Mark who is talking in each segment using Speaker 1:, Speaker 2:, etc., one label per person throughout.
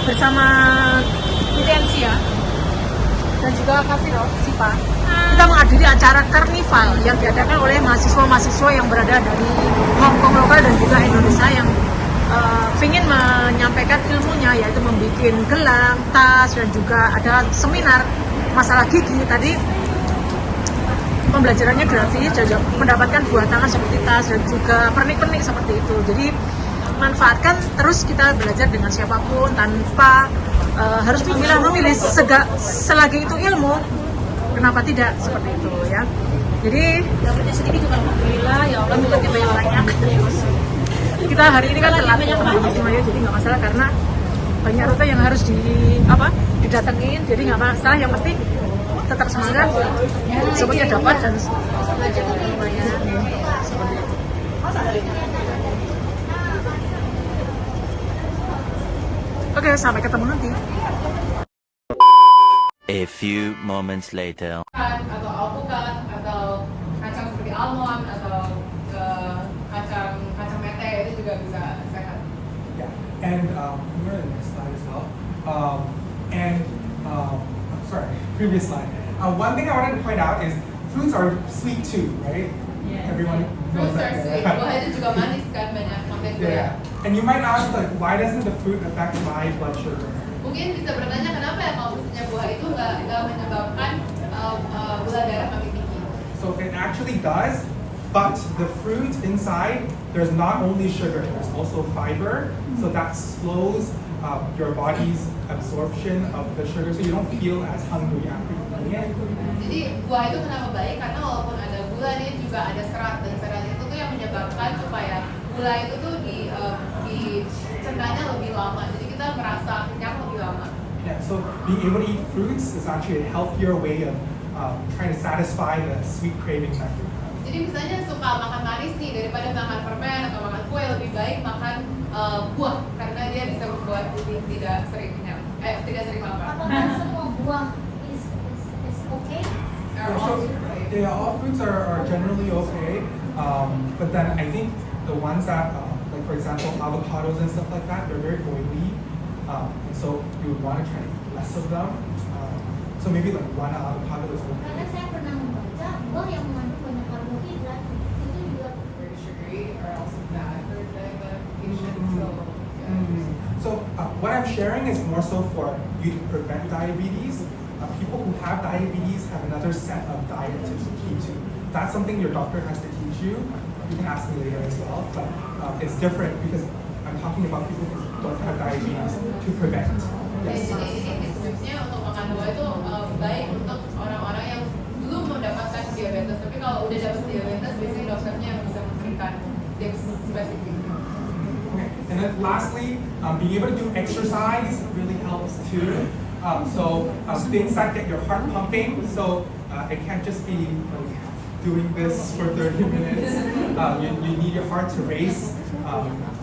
Speaker 1: bersama intensi ya dan juga Kasiro Sipa, kita menghadiri acara Carnival yang diadakan oleh mahasiswa-mahasiswa yang berada dari Hongkong lokal dan juga Indonesia yang ingin menyampaikan ilmunya, yaitu membuat gelang, tas, dan juga ada seminar masalah gigi. Tadi pembelajarannya gratis, mendapatkan buah tangan seperti tas dan juga pernik-pernik seperti itu. Jadi manfaatkan terus, kita belajar dengan siapapun tanpa harus memilih selagi itu ilmu, kenapa tidak, seperti itu ya. Jadi dapatnya sedikit juga alhamdulillah, ya Allah bukan yang banyak. Kita hari ini kan telat semuanya, jadi nggak masalah karena banyak rute yang harus didatengin, jadi nggak masalah, yang penting tetap semangat, semuanya dapat dan belajar lumayan. Oke, sampai ketemu nanti.
Speaker 2: A few moments later.
Speaker 3: Atau alpukat atau kacang seperti almond atau kacang mete itu juga bisa sehat.
Speaker 4: Yeah, and we're in the next slide as well. Sorry, previous slide. One thing I wanted to point out is fruits are sweet too, right?
Speaker 3: Yeah.
Speaker 4: Everyone knows
Speaker 3: Fruits
Speaker 4: that.
Speaker 3: are sweet. Buah itu juga manis kan, banyak konten gula.
Speaker 4: Yeah. And you might ask, like, why doesn't the fruit affect my blood sugar?
Speaker 3: Mungkin bisa bertanya kenapa ya kalau misalnya buah itu nggak menyebabkan gula darah makin tinggi.
Speaker 4: So it actually does, but the fruit inside, there's not only sugar, there's also fiber, so that slows your body's absorption of the sugar, so you don't feel as hungry after eating it.
Speaker 3: Jadi buah itu kenapa baik? Karena walaupun ada gula, dia juga ada serat, dan serat itu tuh yang menyebabkan supaya gula itu tuh dicernanya lebih lama. Jadi kita merasa kenyang lebih lama.
Speaker 4: Yeah, so being able to eat fruits is actually a healthier way of trying to satisfy the sweet craving that you have.
Speaker 3: Jadi misalnya suka makan manis nih, daripada makan permen atau makan kue, lebih baik makan buah karena dia bisa membuat tidak sering kenyang, tidak sering lapar.
Speaker 5: Apakah semua buah is okay?
Speaker 4: All fruits are generally okay, but then I think the ones that, like for example, avocados and stuff like that, they're very oily, and so you would want to try to eat less of them. So maybe like one avocado is
Speaker 5: Karena
Speaker 4: okay.
Speaker 5: saya pernah membaca buah yang mengandung banyak karbohidrat itu juga
Speaker 3: Very sugary are also bad for diabetes.
Speaker 4: So what I'm sharing is more so for you to prevent diabetes. People who have diabetes have another set of diet to keep to. That's something your doctor has to teach you. You can ask me later as well, but it's different because I'm talking about people who don't have diabetes to prevent. Yes.
Speaker 3: Jadi ini tipsnya untuk makan buah itu baik untuk orang-orang yang belum mendapatkan diabetes, tapi kalau udah dapat diabetes biasanya dokternya yang bisa memberikan tips spesifik.
Speaker 4: Okay. And then lastly, being able to do exercise really helps too. Things that get your heart pumping. So it can't just be like doing this for 30 minutes. You need your heart to race.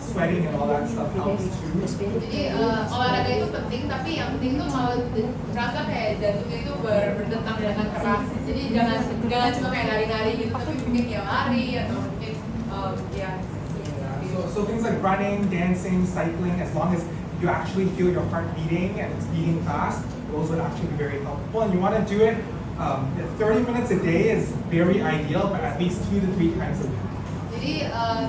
Speaker 4: Sweating and all that stuff helps too.
Speaker 3: Jadi olahraga itu penting, tapi yang penting itu mau terasa kayak jantungnya itu berdentang dengan keras. Jadi jangan cuma kayak nari-nari gitu, tapi mungkin ya lari atau mungkin ya.
Speaker 4: So things like running, dancing, cycling, as long as you actually feel your heart beating and it's beating fast, those would actually be very helpful. And you want to do it 30 minutes a day is very ideal, but at least 2 to 3 times a week.
Speaker 3: Jadi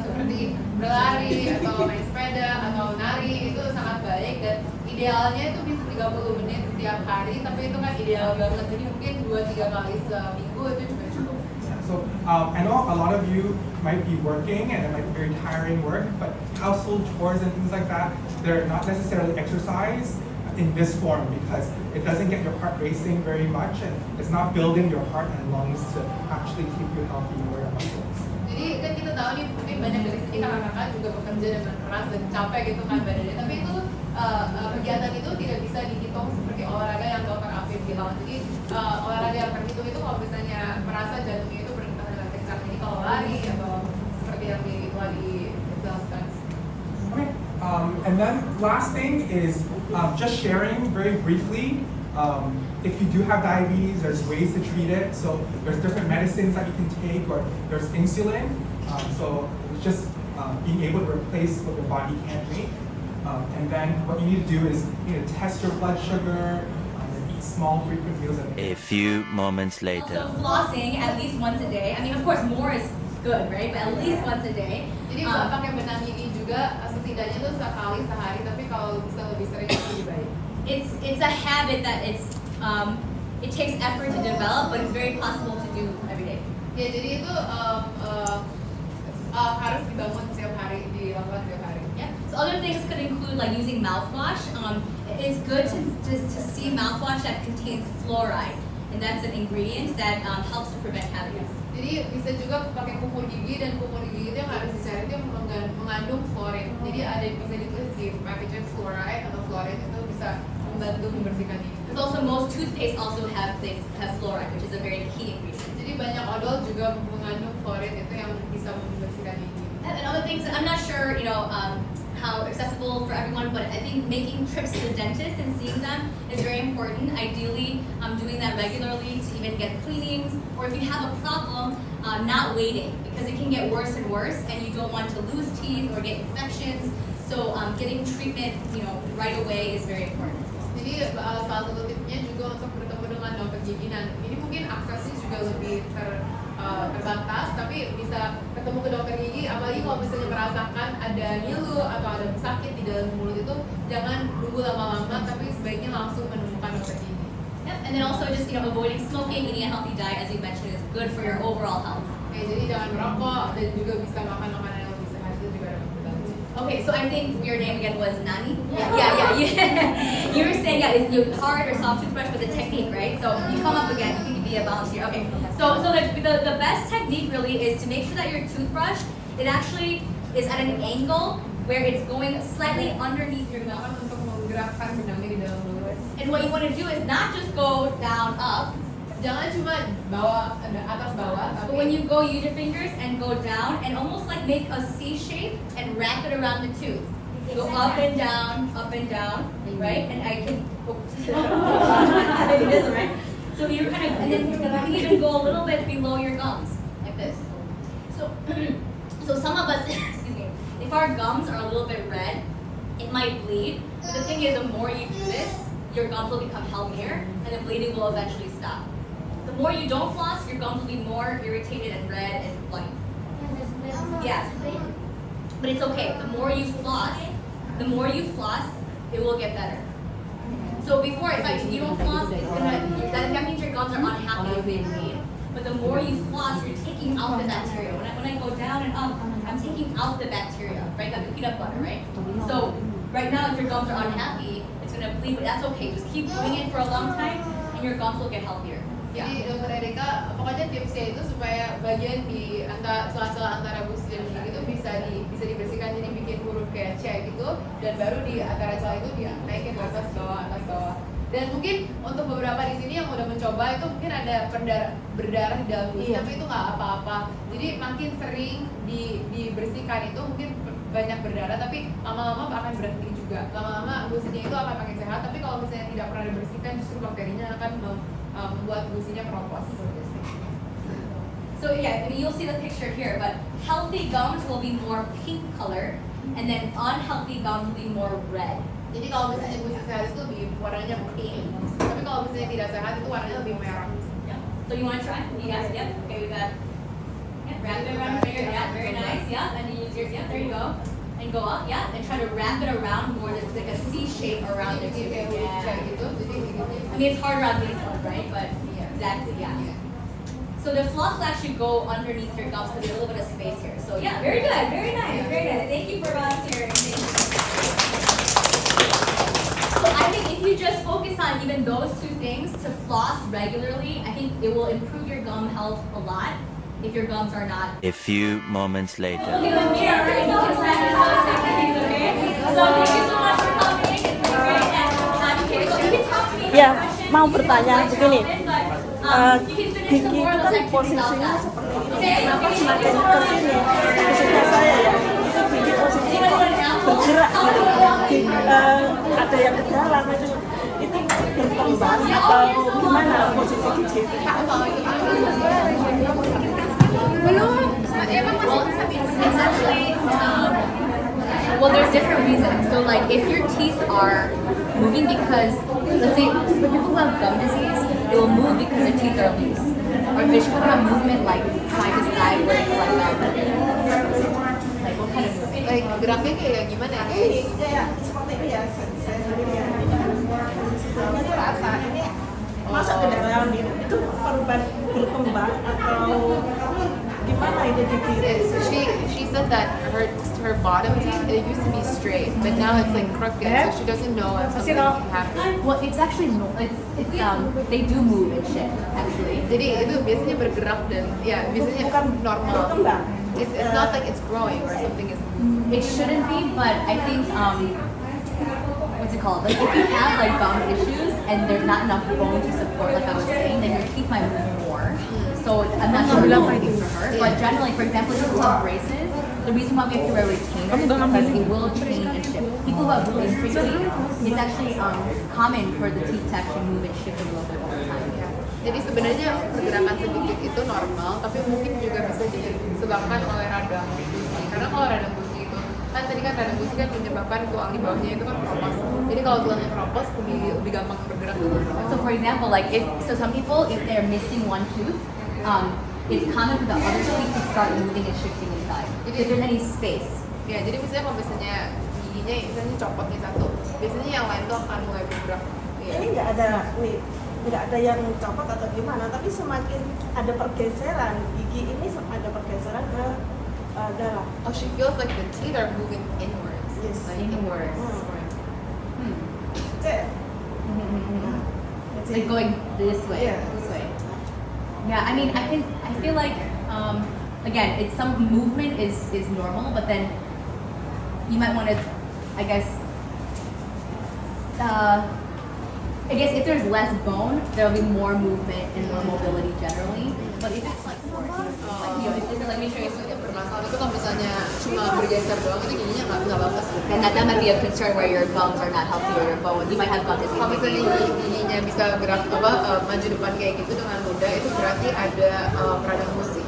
Speaker 3: seperti berlari atau main sepeda atau nari itu sangat baik, dan idealnya itu bisa 30 menit setiap hari, tapi itu kan ideal banget, jadi mungkin 2-3 kali seminggu itu juga cukup.
Speaker 4: So I know a lot of you might be working and it might be very tiring work, but household chores and things like that, they're not necessarily exercise in this form because it doesn't get your heart racing very much and it's not building your heart and lungs to actually keep you healthy or your muscles.
Speaker 3: Jadi kan kita tahu nih, mungkin banyak dari kita kakak-kakak juga bekerja dengan keras dan capek gitu kan badannya, tapi itu kegiatan itu tidak bisa dihitung seperti olahraga yang dokter Afif bilang. Jadi olahraga yang terhitung itu kalau misalnya merasa jantungnya itu berdetak dengan kencang, ini kalau lari atau seperti yang telah dijelaskan.
Speaker 4: Okay. And then last thing is just sharing very briefly. If you do have diabetes, there's ways to treat it. So there's different medicines that you can take, or there's insulin. So it's just being able to replace what your body can't make. And then what you need to do is you need to test your blood sugar, and eat small frequent meals at
Speaker 2: A few moments later.
Speaker 6: Also flossing at least once a day. I mean, of course, more is good, right? But at least once a day.
Speaker 3: Jadi pakai benang gigi juga setidaknya tuh sekali sehari, tapi kalau bisa lebih sering lebih baik.
Speaker 6: It's a habit that it takes effort to develop, but it's very possible to do every day.
Speaker 3: Ya jadi itu harus dibangun setiap hari, dilakukan setiap hari.
Speaker 6: Yeah. So other things could include like using mouthwash. It's good to see mouthwash that contains fluoride, and that's an ingredient that helps to prevent cavities.
Speaker 3: Jadi bisa juga pakai kumur gigi, dan kumur gigi itu yang harus dicari itu yang mengandung fluoride. Jadi ada bisa ditulis di packaging fluoride atau fluoride itu bisa membantu membersihkan gigi.
Speaker 6: But also most toothpaste also have fluoride, which is a very key ingredient.
Speaker 3: Jadi banyak odol juga mengandung fluoride itu yang bisa membersihkan gigi.
Speaker 6: And other things, I'm not sure, how accessible for everyone, but I think making trips to the dentist and seeing them is very important. Ideally, doing that regularly to even get cleanings, or if you have a problem, not waiting, because it can get worse and worse, and you don't want to lose teeth or get infections. So getting treatment, right away is very important.
Speaker 3: Jadi salah satu tipsnya juga untuk bertemu dengan dokter gigi. Nah, ini mungkin aksesnya juga lebih terbatas, tapi bisa ketemu ke dokter gigi. Apalagi kalau misalnya merasakan ada nyilu atau ada sakit di dalam mulut itu, jangan nunggu lama-lama, tapi sebaiknya langsung menemukan dokter gigi.
Speaker 6: Yep. And then also just avoiding smoking, eating a healthy diet, as you mentioned, is good for your overall health.
Speaker 3: Oke, jadi jangan merokok dan juga bisa makan makanan yang lebih sehat, itu juga dapat membantu.
Speaker 6: Okay, so I think your name again was Nani? Yeah. You were saying that it's hard or soft toothbrush with a technique, right? So you come up again, you can be a volunteer. Okay, so the best technique really is to make sure that your toothbrush, it actually is at an angle where it's going slightly underneath your mouth.
Speaker 3: Untuk menggerakkan benangnya di dalam mulut.
Speaker 6: And what you want to do is not just go down, up,
Speaker 3: Jangan cuma atas bawah,
Speaker 6: but when you go, use your fingers and go down and almost like make a C shape and wrap it around the tooth. Go up and down, right? And I can, it doesn't, right? So you're kind of, and then you can even go a little bit below your gums, like this. So some of us, excuse me, if our gums are a little bit red, it might bleed. But the thing is, the more you do this, your gums will become healthier, and the bleeding will eventually stop. The more you don't floss, your gums will be more irritated and red and bloody. Yeah. But it's okay. The more you floss, it will get better. So before, if you don't floss, that means your gums are unhappy with being clean. But the more you floss, you're taking out the bacteria. When I go down and up, I'm taking out the bacteria, right? Like the peanut butter, right? So right now, if your gums are unhappy, it's gonna bleed, but that's okay. Just keep doing it for a long time, and your gums will get healthier.
Speaker 3: Jadi dokter Erika, pokoknya tipsnya itu supaya bagian di sela-sela antara gusi dan gigi itu bisa dibersihkan, jadi bikin huruf kayak C gitu, dan baru di antara celah itu dia naikin ke atas bawah. Dan mungkin untuk beberapa di sini yang udah mencoba itu mungkin ada berdarah di dalam gusi, tapi itu nggak apa-apa. Jadi makin sering dibersihkan itu mungkin banyak berdarah, tapi lama-lama akan berhenti juga. Lama-lama gusinya itu akan makin sehat, tapi kalau misalnya tidak pernah dibersihkan, justru bakterinya akan membuat gusinya keropos.
Speaker 6: So yeah, I mean, you'll see the picture here, but healthy gums will be more pink color, and then unhealthy gums will be more red.
Speaker 3: Jadi kalau misalnya gusi sehat itu lebih warnanya pink, tapi kalau misalnya tidak sehat itu warnanya lebih merah.
Speaker 6: Yeah. So you want to try? Yes. Yep. Okay, we got. Yeah, wrap it around your finger. Yeah, very nice. Yeah, and you use yours. Yeah, there you go. And go up. Yeah, and try to wrap it around more. It's like a C shape around the tooth.
Speaker 3: Kayak gitu, jadi gitu.
Speaker 6: I mean, it's hard around these ones, right? But exactly, yeah. So the floss will actually go underneath your gums because there's a little bit of space here. So yeah, very good, very nice, very nice. Thank you for volunteering. Thank you. So I think if you just focus on even those two things to floss regularly, I think it will improve your gum health a lot. If your gums are not.
Speaker 2: A few moments later.
Speaker 6: Look in the mirror and you can stand in those seconds, okay? So thank you so much for coming. It's been great. And you can talk to me.
Speaker 7: Ya, mau bertanya begini. Gigi itu
Speaker 6: more
Speaker 7: kan posisinya seperti ini. Kenapa semakin ke sini? Khususnya saya ya, itu gigi posisinya kok bergerak gitu. Ada yang ke dalam itu berkembang atau gimana posisi gigi itu?
Speaker 3: Belum, emang masih
Speaker 6: It's actually Well, there's different reasons. So, like, if your teeth are moving because, let's say, for people who have gum disease, they will move because their teeth are loose. Or if there's kind of movement, like side to side, where it's like what kind of movement?
Speaker 3: Like geraknya kayak gimana ya?
Speaker 7: Kayak seperti ini ya, saya sendiri ya. Sebelumnya tuh rasa ini masuk ke dalam itu perubahan berkembang atau gimana itu Gigi?
Speaker 3: So she said that her bottom teeth, it used to be straight, but now it's like crooked, so she doesn't know if something happened.
Speaker 6: Well, it's actually they do move and shit actually.
Speaker 3: Jadi itu biasanya bergerak dan ya biasanya
Speaker 7: Bukan
Speaker 3: normal.
Speaker 7: berkembang.
Speaker 3: It's not like it's growing or something is.
Speaker 6: It shouldn't be, but I think what's it called? Like if you have like gum issues and there's not enough bone to support, like I was saying, then your teeth might move more. So I'm not sure what it for her, but generally, for example, if you have braces, the reason why we have to wear retainers is because it will change and shift. People who have really straight teeth, it's actually common for the teeth to actually move and shift a little bit over time.
Speaker 3: Jadi sebenarnya pergerakan sedikit itu normal, tapi mungkin juga bisa disebabkan oleh radang gusi. Karena kalau radang gusi itu kan tadi kan radang gusi kan menyebabkan tulang di bawahnya itu kan keropos. Jadi kalau tulangnya keropos lebih gampang bergerak.
Speaker 6: So for example, like some people, if they're missing one tooth, it's common for the other teeth to start moving and shifting inside. If there's any space.
Speaker 3: Ya, jadi misalnya kalau misalnya giginya misalnya copot nih satu, biasanya yang lain tuh akan mulai bergerak. Ya.
Speaker 7: Ini nggak ada yang copot atau gimana, tapi semakin ada pergeseran gigi ini ada pergeseran ke dalam.
Speaker 3: Oh, she feels like the teeth are moving inwards.
Speaker 7: Yes.
Speaker 3: Like inwards.
Speaker 6: Like going this way.
Speaker 7: Yeah.
Speaker 6: This way. Yeah, I mean, I feel like again, it's some movement is normal, but then you might want to, I guess if there's less bone, there'll be more movement and more mobility generally. But if it's like more, let me show you something.
Speaker 3: Bermasalah itu kalau misalnya cuma bergeser doang itu giginya nggak bagus.
Speaker 6: And that might be a concern where your gums are not healthy or your bone. You might have gum disease.
Speaker 3: Kalau misalnya giginya bisa gerak maju depan kayak gitu dengan mudah, itu berarti ada radang gusi.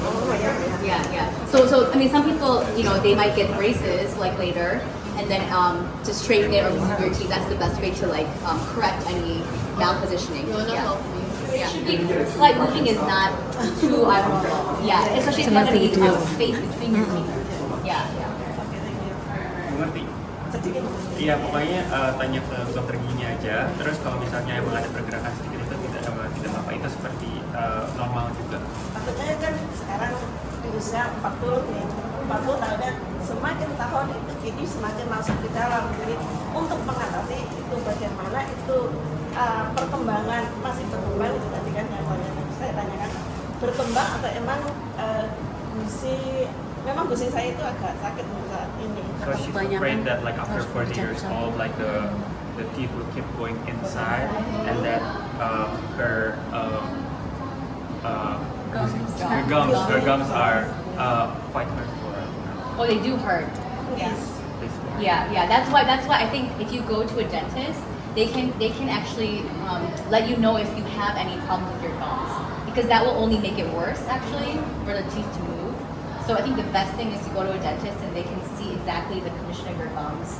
Speaker 7: Oh ya.
Speaker 6: Yeah. So I mean, some people, they might get braces like later, and then to straighten it or remove your teeth. That's the best way to like correct any malpositioning.
Speaker 3: You wanna help me?
Speaker 6: Yeah. Slight moving is not too abnormal. Yeah, especially if you have any space between your teeth. Yeah.
Speaker 8: Mengerti? Iya, pokoknya tanya ke dokter giginya aja. Terus kalau misalnya emang ada pergerakan sedikit itu tidak apa-apa, itu seperti normal juga.
Speaker 7: Maksudnya kan sekarang di usia 40 nih, 40 tahun dan semakin tahun itu gigi semakin masuk ke dalam. Jadi untuk mengatasi itu bagaimana itu perkembangan masih berkembang itu tadi kan yang saya tanyakan berkembang atau emang gusi saya itu agak sakit saat ini.
Speaker 8: So she's afraid that like after 40 years old, like the teeth will keep going inside, and that her gums are quite hurt for her.
Speaker 6: Oh, they do hurt.
Speaker 7: Yes.
Speaker 6: Yeah. That's why I think if you go to a dentist, they can actually let you know if you have any problems with your gums, because that will only make it worse actually for the teeth to move. So I think the best thing is to go to a dentist and they can see exactly the condition of your gums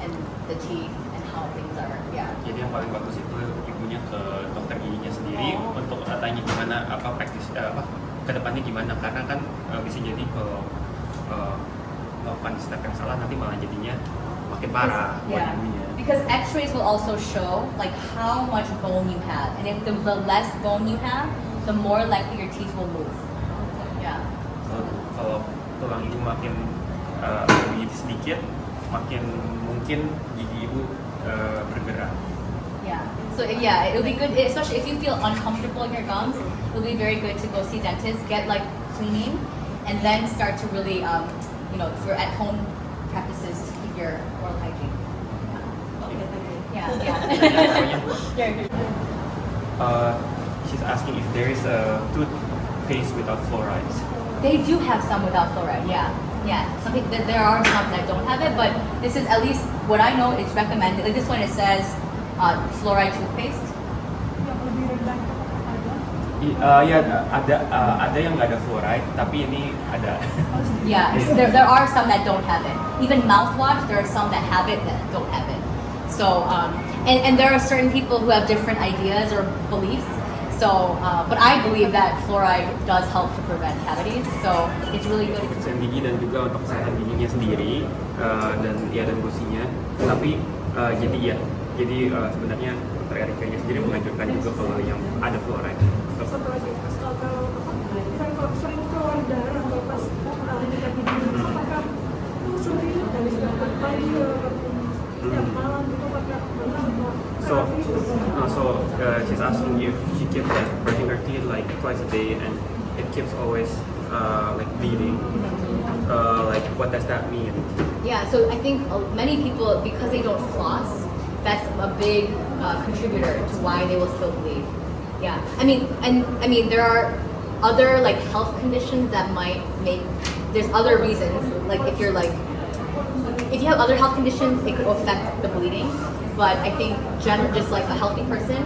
Speaker 6: and the teeth and how things are. Yeah.
Speaker 8: Jadi yang paling bagus itu ibunya ke dokter giginya sendiri untuk tanya gimana ke depannya gimana, karena kan bisa jadi kalau melakukan step yang salah nanti malah jadinya makin parah buat ibunya.
Speaker 6: Because X-rays will also show like how much bone you have, and if the less bone you have, the more likely your teeth will move. Yeah.
Speaker 8: Kalau tulang ibu makin sedikit, makin mungkin gigi ibu bergerak.
Speaker 6: Yeah. So yeah, it'll be good, especially if you feel uncomfortable in your gums. It'll be very good to go see dentists, get like cleaning, and then start to really, for at-home practices, keep your oral hygiene. Yeah.
Speaker 8: She's asking if there is a toothpaste without fluorides.
Speaker 6: They do have some without fluoride. Yeah. There are some that don't have it, but this is at least what I know. It's recommended. Like this one, it says fluoride toothpaste.
Speaker 8: Ada yang nggak ada fluoride, tapi ini ada.
Speaker 6: Yeah, there are some that don't have it. Even mouthwash, there are some that have it that don't have it. So, and there are certain people who have different ideas or beliefs. So, but I believe that fluoride does help to prevent cavities. So, it's really good.
Speaker 8: Kebersihan gigi dan juga untuk kesehatan giginya sendiri dan gusinya. Tapi jadi sebenarnya dokter Erikanya sendiri menganjurkan juga kalau yang ada fluoride.
Speaker 7: Kalau sering keluar darah atau pas menyikat gigi, apakah itu sering dari sedangkan pagi setiap malam itu pakai
Speaker 8: So she's asking if she keeps like brushing her teeth like twice a day and it keeps always like bleeding. Like what does that mean?
Speaker 6: Yeah, so I think many people, because they don't floss, that's a big contributor to why they will still bleed. Yeah, I mean, there are other like health conditions that might make. There's other reasons, like if you have other health conditions, it could affect the bleeding. But I think just like a healthy person,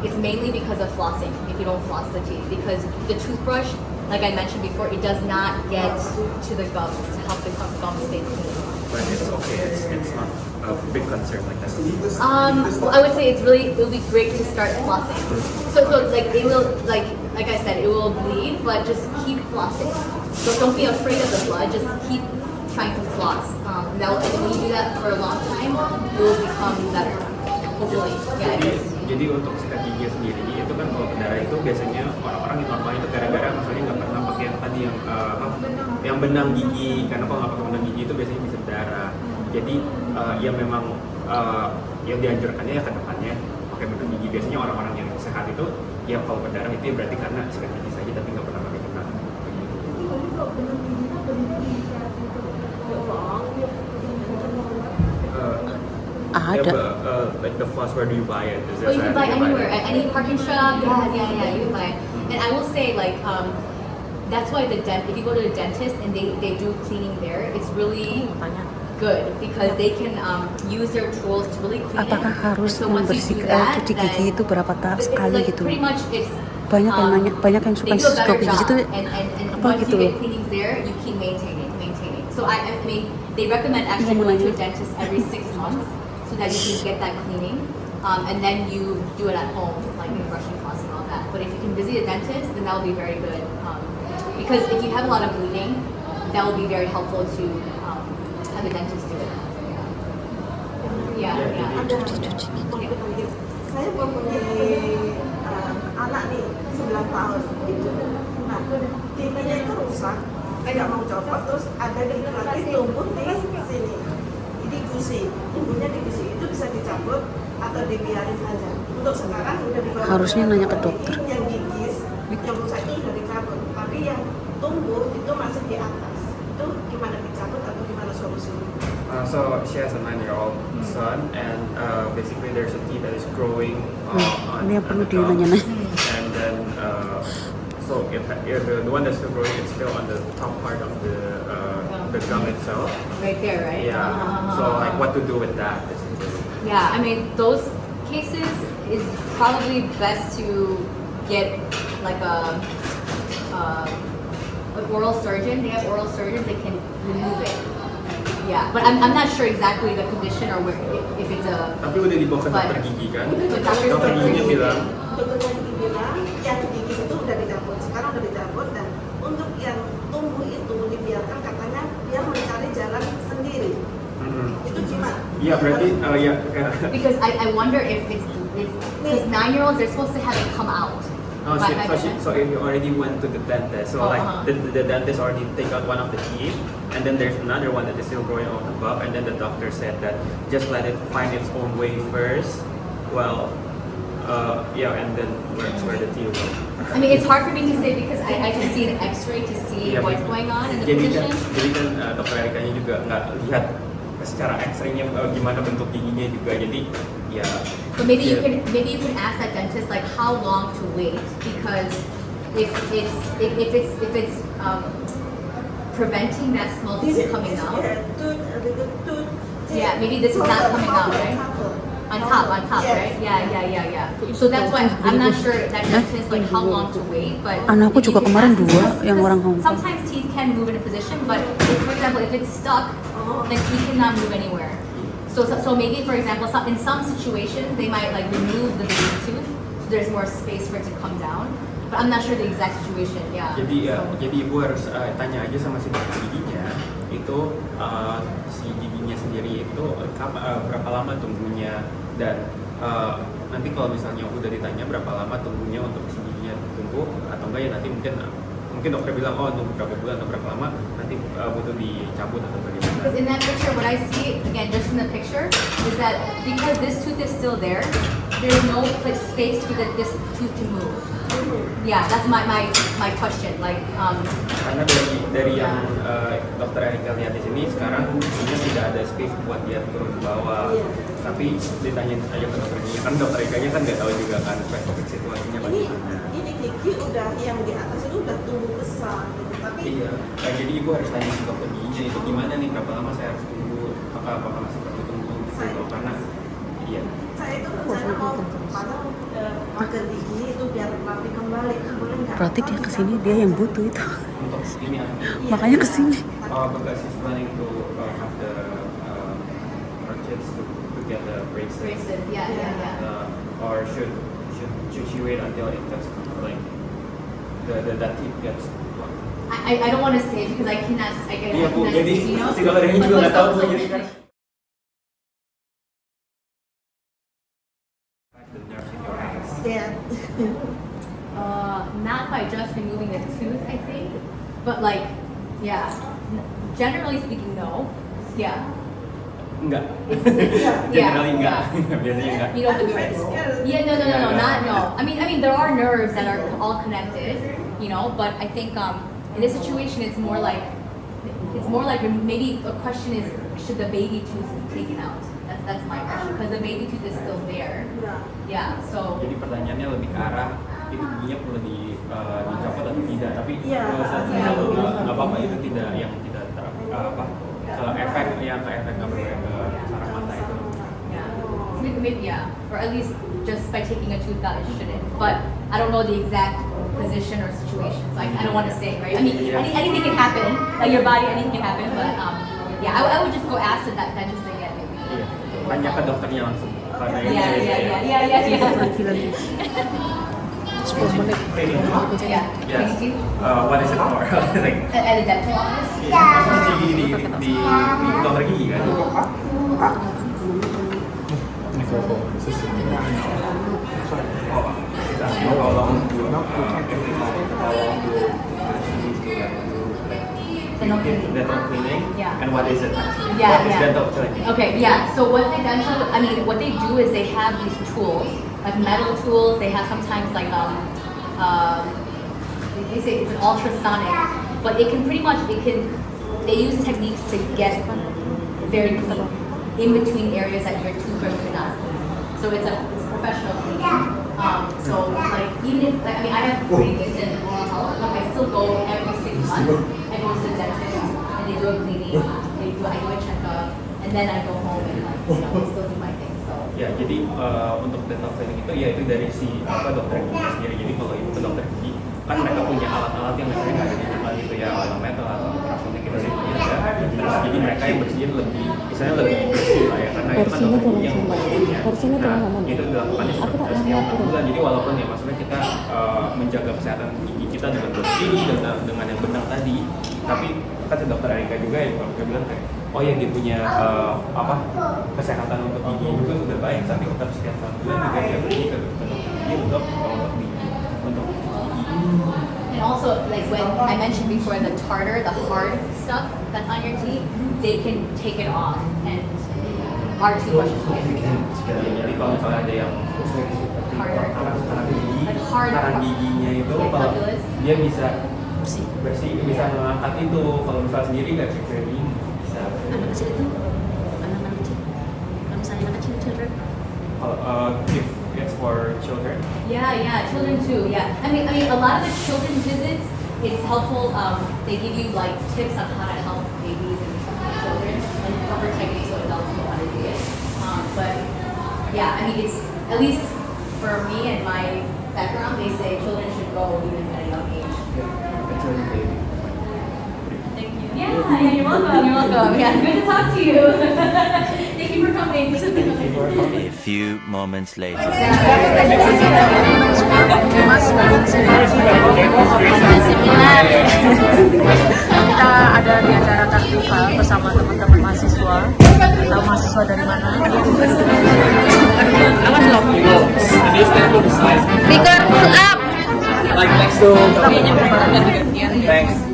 Speaker 6: it's mainly because of flossing. If you don't floss the teeth, because the toothbrush, like I mentioned before, it does not get to the gums to help the gums stay clean.
Speaker 8: But it's okay. It's not a big concern like that.
Speaker 6: Well, I would say it will be great to start flossing. So like it will like I said, it will bleed, but just keep flossing. So don't be afraid of the blood. Just keep trying to floss. And when you do that for a long time, it will become better. Hopefully, yeah.
Speaker 8: Jadi untuk sikat gigi sendiri itu kan kalau berdarah itu biasanya orang-orang yang normal itu gara-gara misalnya nggak pernah pakai yang tadi yang benang gigi, karena kalau nggak pakai benang gigi itu biasanya bisa berdarah. Jadi ya memang yang dianjurkannya ya ke depannya pakai benang gigi. Biasanya orang-orang yang sehat itu ya kalau berdarah itu ya berarti karena sikat gigi saja tapi nggak pernah pakai benang. Like the floss, where do you buy it?
Speaker 6: Oh, you can buy anywhere, at any parking shop. Yeah, you can buy it. And I will say, like, that's why if you go to the dentist and they do cleaning there, it's really good because they can use their tools to really clean it.
Speaker 9: Apakah harus
Speaker 6: So once you do that,
Speaker 9: cuci gigi itu berapa sekali
Speaker 6: like,
Speaker 9: gitu?
Speaker 6: Pretty much it's
Speaker 9: Banyak yang nanya, banyak yang suka
Speaker 6: they do a better
Speaker 9: stroke gigi itu
Speaker 6: job. And
Speaker 9: apa
Speaker 6: once
Speaker 9: gitu
Speaker 6: you
Speaker 9: loh?
Speaker 6: get cleanings there, you keep maintaining. So I mean, they recommend actually going to a dentist every 6 months so that you can get that cleaning, and then you do it at home, like brushing, flossing, all that. But if you can visit a dentist, then that will be very good, because if you have a lot of bleeding, that will be very helpful to have a dentist do it. Yeah.
Speaker 7: Saya mempunyai anak nih 9 tahun gitu. Nah, giginya itu rusak, nggak mau copot, terus ada gigi lagi tumbuh di sini. Di gusi, tumbuhnya di gusi itu bisa dicabut atau dibiarin aja. Untuk sekarang udah dibawa.
Speaker 9: Harusnya nanya ke dokter.
Speaker 7: Yang gigis, yang rusak itu sudah dicabut, tapi yang tumbuh itu masih di atas. Itu gimana dicabut atau gimana solusinya?
Speaker 8: So she has a 9-year-old son, and basically there's a teeth that is growing on
Speaker 9: Ini yang perlu
Speaker 8: the gum.
Speaker 9: dinanya-nanya.
Speaker 8: And then so if the one that's still growing is still on the top part of the gum itself.
Speaker 6: Right there, right?
Speaker 8: Yeah. So like what to do with that?
Speaker 6: Yeah, I mean, those cases is probably best to get like an oral surgeon. They have oral surgeons that can remove it. Yeah, but I'm not sure exactly the condition or where, if it's a.
Speaker 8: Tapi udah dibawa ke dokter gigi kan?
Speaker 6: Dokter
Speaker 8: Dokter giginya bilang.
Speaker 7: Dokter gigi bilang yang gigi itu udah dicabut, sekarang udah dicabut, dan untuk yang tumbuh itu dibiarkan, katanya dia mencari jalan sendiri. Itu gimana?
Speaker 8: Iya berarti ya.
Speaker 6: Because I wonder if because 9-year-olds, they're supposed to have it come out.
Speaker 8: Oh, so you already went to the dentist. So like the dentist already take out one of the teeth, and then there's another one that is still growing on above, and then the doctor said that just let it find its own way first. Well, and then where the teeth go.
Speaker 6: I mean, it's hard for me to say because I just see an X-ray to see what's going on in the position.
Speaker 8: Jadi kan dokter Erikanya juga nggak lihat secara X-ray-nya gimana bentuk giginya juga. Jadi ya.
Speaker 6: But maybe you can ask that dentist like how long to wait, because if it's preventing that small tooth coming out.
Speaker 7: Tooth.
Speaker 6: Yeah, maybe this is not coming out, right? On top,
Speaker 7: Yes.
Speaker 6: right? Yeah. So that's why I'm not sure that distance, like how long to wait, but
Speaker 9: Anakku
Speaker 6: if
Speaker 9: juga
Speaker 6: you can
Speaker 9: kemarin
Speaker 6: ask
Speaker 9: dua
Speaker 6: them,
Speaker 9: yang orang
Speaker 6: because
Speaker 9: Hong Kong.
Speaker 6: sometimes teeth can move in a position, but for example, if it's stuck, then teeth cannot move anywhere. So maybe for example, in some situations they might like remove the baby tooth, so there's more space for it to come down. But I'm not sure the exact situation. Yeah.
Speaker 8: Jadi ibu harus tanya aja sama si dokter giginya itu si giginya sendiri itu berapa lama tunggunya dan nanti kalau misalnya udah ditanya berapa lama tunggunya untuk si giginya tunggu atau enggak ya nanti mungkin dokter bilang tunggu berapa bulan atau berapa lama nanti butuh dicabut atau bagaimana.
Speaker 6: Because in that picture, what I see again just from the picture is that because this tooth is still there, there's no space for this tooth to move. Yeah, that's my question. Like,
Speaker 8: karena dari yang dokter Erika lihat di sini sekarang sebenarnya tidak ada space buat dia turun ke bawah. Tapi ditanya aja ke dokter Erika kan dokter Erika kan nggak tahu juga kan spesifik situasinya bagaimana.
Speaker 7: Ini gigi udah yang di atas itu udah tumbuh besar gitu. Tapi
Speaker 8: Iya, jadi ibu harus tanya ke dokter giginya itu gimana nih berapa lama saya harus tunggu apakah masih perlu tunggu gitu karena iya.
Speaker 7: saya itu rencana mau pasang pagar gigi itu biar rapi kembali. Boleh nggak?
Speaker 9: Berarti dia kesini dia yang butuh itu.
Speaker 8: Untuk ini
Speaker 9: Makanya kesini.
Speaker 8: because she's planning to have the her kids to get the braces.
Speaker 6: braces. Yeah.
Speaker 8: Or should she wait until it gets like that teeth gets blocked?
Speaker 6: I don't want to say because I cannot.
Speaker 8: Iya bu,
Speaker 6: cannot
Speaker 8: jadi
Speaker 6: see, you know?
Speaker 8: si dokter ini juga nggak tahu bu jadi kan. The nerve in your eyes.
Speaker 7: Yeah.
Speaker 6: Not by just removing the tooth, I think, but like, yeah. Generally speaking, no. Yeah.
Speaker 8: Enggak.
Speaker 6: Yeah.
Speaker 8: Generally enggak. Biasanya enggak.
Speaker 6: You know the
Speaker 7: Very scary.
Speaker 6: Yeah, no. I mean, there are nerves that are all connected, you know. But I think in this situation, it's more like maybe a question is, should the baby tooth be taken out? That's my question because the baby tooth is still there. Yeah. So.
Speaker 8: Jadi pertanyaannya lebih ke arah itu giginya perlu dicopot atau tidak, tapi kalau nggak apa-apa itu tidak yang tidak ke efek nggak berefek ke saraf mata itu.
Speaker 6: Maybe, yeah, or at least just by taking a tooth out, it shouldn't. But I don't know the exact position or situation, so I don't want to say, right? I mean, anything can happen, like your body, anything can happen. But yeah, I would just go ask the dentist again, maybe.
Speaker 8: Iya, tanya ke dokternya langsung. Karena
Speaker 6: Yeah.
Speaker 9: 10 menit.
Speaker 6: Yeah.
Speaker 8: Yes.
Speaker 6: Thank you.
Speaker 8: What is it for? Like,
Speaker 6: At a dental office.
Speaker 8: di dokter gigi kan?
Speaker 6: Dental cleaning.
Speaker 8: Dental cleaning.
Speaker 6: Yeah.
Speaker 8: And what is it actually?
Speaker 6: Yeah,
Speaker 8: What is
Speaker 6: yeah.
Speaker 8: dental cleaning?
Speaker 6: Okay, yeah. So what they do is they have these tools, like metal tools. They have sometimes like they say it's an ultrasonic, but it can pretty much they use techniques to get very clean in between areas that your toothbrush cannot. So it's a professional cleaning. So like even if I have pretty decent oral health, but I still go every 6 months. I go to the dentist and they do a cleaning. I do a checkup, and then I go home and still do my thing. So.
Speaker 8: Ya, jadi untuk dental cleaning itu ya itu dari si dokter gigi sendiri. Jadi kalau ibu ke dokter gigi kan mereka punya alat-alat yang biasanya nggak ada di rumah gitu ya, alat metal atau ultrasonic kita sih punya ada. Terus jadi mereka yang bersihin lebih bersih lah ya karena itu kan dokter gigi yang bersihinnya. Nah itu dilakukannya setiap 6 bulan. Jadi walaupun ya maksudnya kita menjaga kesehatan gigi kita dengan bersih dengan yang benar tadi, tapi kata dokter Erika juga ya dia bilang kayak oh ya dia punya kesehatan untuk gigi juga sudah baik, tapi tetap setiap 6 bulan juga dia pergi ke dokter gigi untuk gigi.
Speaker 6: And also, like when I mentioned before, the tartar, the hard stuff that's on your teeth, they can take it off, and our toothbrushes will get rid of it.
Speaker 8: Jadi kalau misalnya ada yang karang giginya itu kalau dia bisa bersih bisa mengangkat itu, kalau misalnya sendiri nggak bisa bisa.
Speaker 9: Anak kecil itu anak-anak kecil. Kalau misalnya anak kecil children.
Speaker 8: If it's for children.
Speaker 6: Yeah, children too. Yeah, I mean, a lot of the children's visits, it's helpful. They give you like tips on how to help babies and children, and cover techniques so adults know how to do it. But yeah, I mean, it's at least for me and my background, they say children should go even at a young age. Thank you. Yeah, you're welcome. You're welcome. Yeah, good to talk to you. Thank you for coming.
Speaker 2: A few moments later.
Speaker 1: Kita ada di acara Carnival bersama teman-teman mahasiswa. Tahu mahasiswa dari mana?
Speaker 3: Speaker full up.
Speaker 10: Like next to. Thanks.